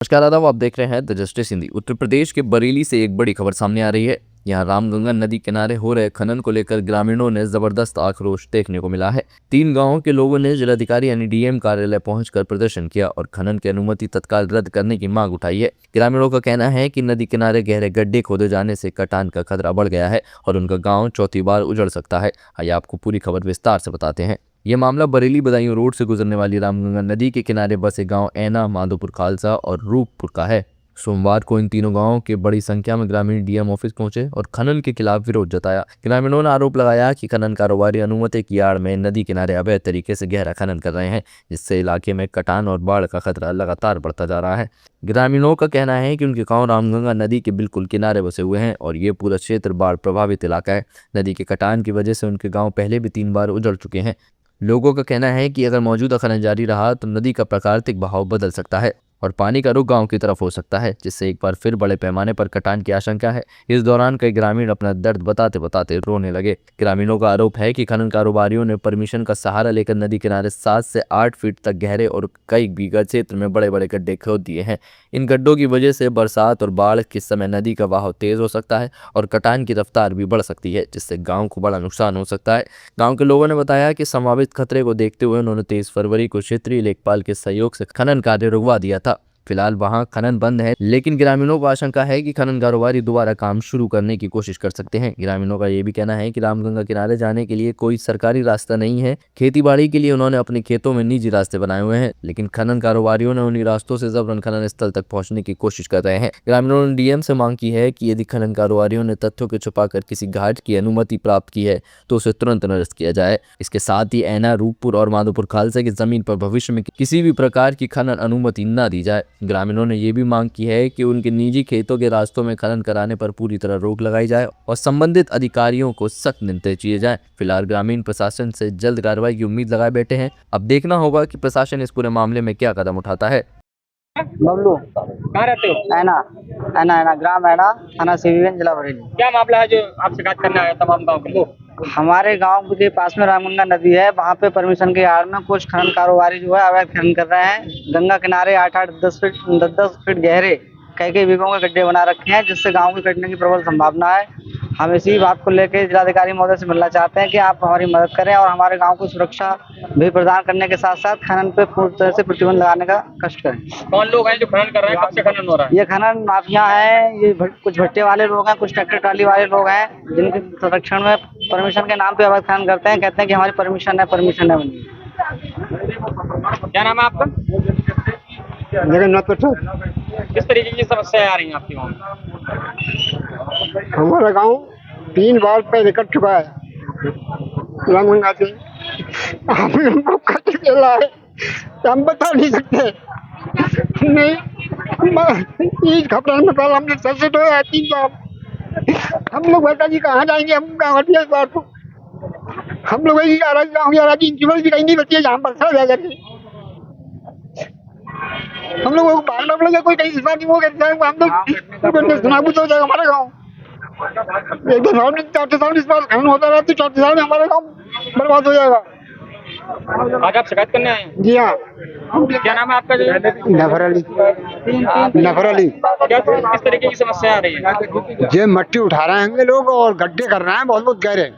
नमस्कार आदाब, आप देख रहे हैं द जस्टिस हिंदी। उत्तर प्रदेश के बरेली से एक बड़ी खबर सामने आ रही है। यहाँ रामगंगा नदी किनारे हो रहे खनन को लेकर ग्रामीणों ने जबरदस्त आक्रोश देखने को मिला है। 3 गांवों के लोगों ने जिलाधिकारी यानी डीएम कार्यालय पहुंचकर प्रदर्शन किया और खनन की अनुमति तत्काल रद्द करने की मांग उठाई है। ग्रामीणों का कहना है कि नदी किनारे गहरे गड्ढे खोदे जाने से कटान का खतरा बढ़ गया है और उनका गाँव चौथी बार उजड़ सकता है। आइए आपको पूरी खबर विस्तार से बताते हैं। यह मामला बरेली बदायूं रोड से गुजरने वाली रामगंगा नदी के किनारे बसे गांव ऐना, माधोपुर खालसा और रूपपुर का है। सोमवार को इन तीनों गांवों के बड़ी संख्या में ग्रामीण डीएम ऑफिस पहुंचे और खनन के खिलाफ विरोध जताया। ग्रामीणों ने आरोप लगाया कि खनन कारोबारी अनुमति की आड़ में नदी किनारे अवैध तरीके से गहरा खनन कर रहे हैं, जिससे इलाके में कटान और बाढ़ का खतरा लगातार बढ़ता जा रहा है। ग्रामीणों का कहना है कि उनके गांव रामगंगा नदी के बिल्कुल किनारे बसे हुए हैं और ये पूरा क्षेत्र बाढ़ प्रभावित इलाका है। नदी के कटान की वजह से उनके गाँव पहले भी 3 बार उजड़ चुके हैं। लोगों का कहना है कि अगर मौजूदा खनन जारी रहा तो नदी का प्राकृतिक बहाव बदल सकता है और पानी का रुख गांव की तरफ हो सकता है, जिससे एक बार फिर बड़े पैमाने पर कटान की आशंका है। इस दौरान कई ग्रामीण अपना दर्द बताते बताते रोने लगे। ग्रामीणों का आरोप है कि खनन कारोबारियों ने परमिशन का सहारा लेकर नदी किनारे 7 से 8 फीट तक गहरे और कई बीघा क्षेत्र में बड़े बड़े गड्ढे खोद दिए हैं। इन गड्ढों की वजह से बरसात और बाढ़ के समय नदी का बहाव तेज हो सकता है और कटान की रफ्तार भी बढ़ सकती है, जिससे गाँव को बड़ा नुकसान हो सकता है। गाँव के लोगों ने बताया कि संभावित खतरे को देखते हुए उन्होंने 23 फरवरी को क्षेत्रीय लेखपाल के सहयोग से खनन कार्य रुकवा दिया था। फिलहाल वहां खनन बंद है, लेकिन ग्रामीणों को आशंका है कि खनन कारोबारी दोबारा काम शुरू करने की कोशिश कर सकते हैं। ग्रामीणों का यह भी कहना है कि रामगंगा किनारे जाने के लिए कोई सरकारी रास्ता नहीं है। खेती बाड़ी के लिए उन्होंने अपने खेतों में निजी रास्ते बनाए हुए हैं, लेकिन खनन कारोबारियों ने उन्हीं रास्तों से जबरन खनन स्थल तक पहुंचने की कोशिश कर रहे हैं। ग्रामीणों ने डीएम से मांग की है कि यदि खनन कारोबारियों ने तथ्यों को छुपाकर किसी घाट की अनुमति प्राप्त की है तो उसे तुरंत निरस्त किया जाए। इसके साथ ही ऐना, रूपपुर और माधोपुर खालसा की जमीन पर भविष्य में किसी भी प्रकार की खनन अनुमति न दी जाए। ग्रामीणों ने यह भी मांग की है कि उनके निजी खेतों के रास्तों में खनन कराने पर पूरी तरह रोक लगाई जाए और संबंधित अधिकारियों को सख्त निर्देश दिए जाएं। फिलहाल ग्रामीण प्रशासन से जल्द कार्रवाई की उम्मीद लगाए बैठे हैं। अब देखना होगा कि प्रशासन इस पूरे मामले में क्या कदम उठाता है। बबलू, कहाँ रहते हो? ऐना ऐना ऐना ग्राम ऐना, थाना सिविलियन, जिला बरेली। क्या मामला है जो आप शिकायत करने आए तमाम गांव के लोग? हमारे गांव के पास में रामगंगा नदी है, वहाँ पे परमिशन के आड़ में कुछ खनन कारोबारी जो है अवैध खनन कर रहे हैं। गंगा किनारे 8-8, 10 फीट गहरे कई बीघों के गड्ढे बना रखे हैं, जिससे गाँव के कटने की प्रबल संभावना है। हम इसी बात को लेकर जिलाधिकारी महोदय से मिलना चाहते हैं कि आप हमारी मदद करें और हमारे गांव को सुरक्षा भी प्रदान करने के साथ साथ खनन पे पूरी तरह से प्रतिबंध लगाने का कष्ट करें। कौन लोग हैं जो खनन कर रहे हैं? कब से खनन हो रहा है? ये खनन माफिया है, ये कुछ भट्टे वाले लोग हैं, कुछ ट्रैक्टर ट्राली वाले लोग हैं, जिनके संरक्षण में परमिशन के नाम पे अवैध खनन करते हैं। कहते हैं कि हमारी परमिशन है बनी। क्या नाम है आपका? किस तरीके की समस्या आ रही है आपके गाँव में? हमारा गांव 3 बार पहले कट चुका है रामगंगा से। हमको कट चला है, हम बता नहीं सकते। नहीं, इस खबर में पहले हमने सच तो है 3 बार। हम लोग बता जी कहाँ जाएंगे? हम गाँव इस बार तो हम लोग यही गाँव की जीवन भी कहीं नहीं बची है जहाँ पर खड़ा जाकर हम लोगों को भागना पड़ेगा। कोई कहीं इस बार नहीं होगा, हम लोग सुनाबूत हो जाएगा हमारा गाँव। एक दो साल में 4 साल इस बार खनन होता रहा तो 4 साल में हमारा गाँव बर्बाद हो जाएगा। आज आप शिकायत करने आए हैं? जी हाँ। क्या नाम है आपका? नफर अली। क्या किस तरीके की समस्या आ रही है? ये मट्टी उठा रहे हैं लोग और गड्ढे कर रहे हैं, बहुत गहरे,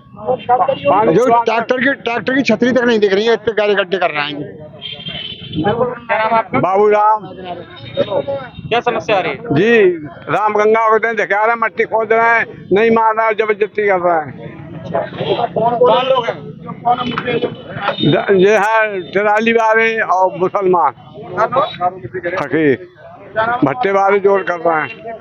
जो ट्रैक्टर की छतरी तक नहीं दिख रही है, इतने गहरे गड्ढे कर रहे हैं। क्या नाम है आपका? बाबूराम। क्या समस्या आ रही है? जी, रामगंगा को दिखा रहे हैं, मट्टी खोद रहे हैं, नहीं मार रहा है, जबरदस्ती कर रहा है। कौन लोग हैं? ये है ट्राली वाले और मुसलमान फकीर, भट्टे वाले जोड़ कर रहे हैं।